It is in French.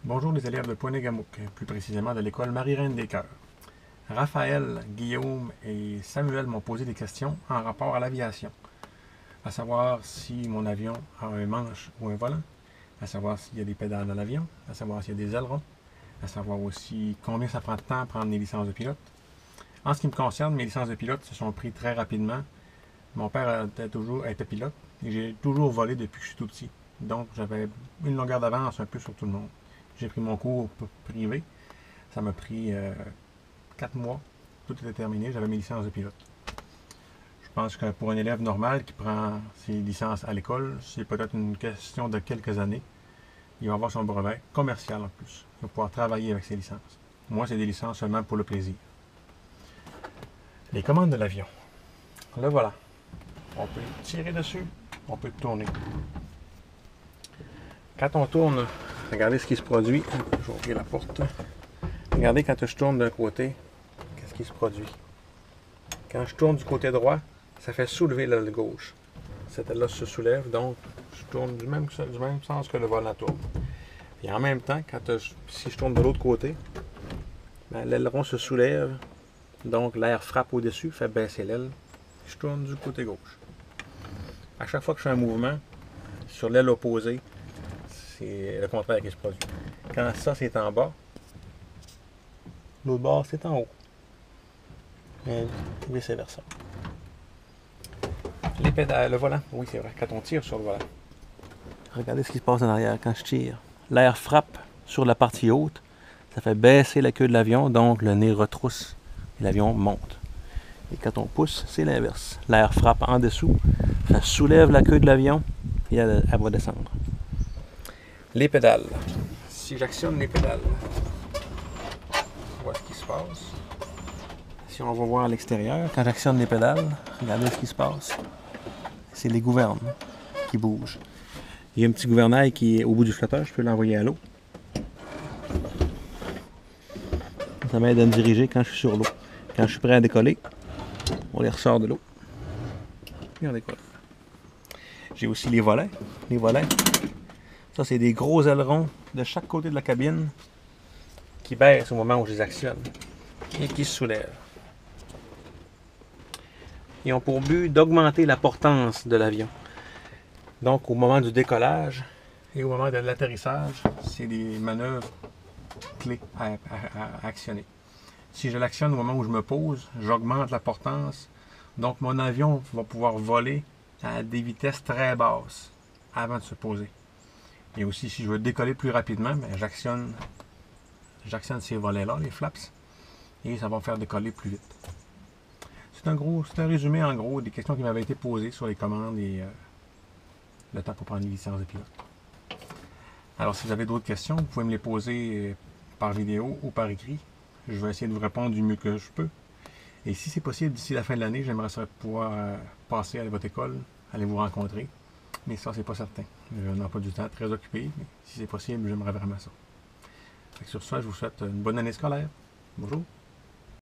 Bonjour les élèves de Pointe-Gamouk, plus précisément de l'école Marie-Reine des Cœurs. Raphaël, Guillaume et Samuel m'ont posé des questions en rapport à l'aviation, à savoir si mon avion a un manche ou un volant, à savoir s'il y a des pédales dans l'avion, à savoir s'il y a des ailerons, à savoir aussi combien ça prend de temps à prendre les licences de pilote. En ce qui me concerne, mes licences de pilote se sont prises très rapidement. Mon père était pilote et j'ai toujours volé depuis que je suis tout petit. Donc j'avais une longueur d'avance un peu sur tout le monde. J'ai pris mon cours privé. Ça m'a pris 4 mois. Tout était terminé. J'avais mes licences de pilote. Je pense que pour un élève normal qui prend ses licences à l'école, c'est peut-être une question de quelques années. Il va avoir son brevet commercial en plus. Il va pouvoir travailler avec ses licences. Moi, c'est des licences seulement pour le plaisir. Les commandes de l'avion. Le voilà. On peut tirer dessus. On peut tourner. Quand on tourne, regardez ce qui se produit. Je vais ouvrir la porte. Regardez quand je tourne d'un côté, qu'est-ce qui se produit. Quand je tourne du côté droit, ça fait soulever l'aile gauche. Cette aile-là se soulève, donc je tourne du même sens que le volant tourne. Et en même temps, si je tourne de l'autre côté, ben, l'aileron se soulève, donc l'air frappe au-dessus, fait baisser l'aile. Je tourne du côté gauche. À chaque fois que je fais un mouvement, sur l'aile opposée, c'est le contraire qui se produit. Quand ça c'est en bas, l'autre bord c'est en haut. Et vice versa. Les pédales, le volant, oui c'est vrai, quand on tire sur le volant. Regardez ce qui se passe en arrière quand je tire. L'air frappe sur la partie haute, ça fait baisser la queue de l'avion, donc le nez retrousse et l'avion monte. Et quand on pousse, c'est l'inverse. L'air frappe en dessous, ça soulève la queue de l'avion et elle va descendre. Les pédales. Si j'actionne les pédales, on voit ce qui se passe. Si on va voir à l'extérieur, quand j'actionne les pédales, regardez ce qui se passe. C'est les gouvernes qui bougent. Il y a un petit gouvernail qui est au bout du flotteur, je peux l'envoyer à l'eau. Ça m'aide à me diriger quand je suis sur l'eau. Quand je suis prêt à décoller, on les ressort de l'eau. Et on décolle. J'ai aussi les volets. Les volets. Ça, c'est des gros ailerons de chaque côté de la cabine qui baissent au moment où je les actionne et qui se soulèvent. Ils ont pour but d'augmenter la portance de l'avion. Donc, au moment du décollage et au moment de l'atterrissage, c'est des manœuvres clés à actionner. Si je l'actionne au moment où je me pose, j'augmente la portance. Donc, mon avion va pouvoir voler à des vitesses très basses avant de se poser. Et aussi, si je veux décoller plus rapidement, ben, j'actionne ces volets-là, les flaps, et ça va me faire décoller plus vite. C'est un résumé en gros des questions qui m'avaient été posées sur les commandes et le temps pour prendre les licences de pilote. Alors, si vous avez d'autres questions, vous pouvez me les poser par vidéo ou par écrit. Je vais essayer de vous répondre du mieux que je peux. Et si c'est possible, d'ici la fin de l'année, j'aimerais pouvoir passer à votre école, aller vous rencontrer. Mais ça, c'est pas certain. Je n'ai pas du temps très occupé, mais si c'est possible, j'aimerais vraiment ça. Sur ça, je vous souhaite une bonne année scolaire. Bonjour.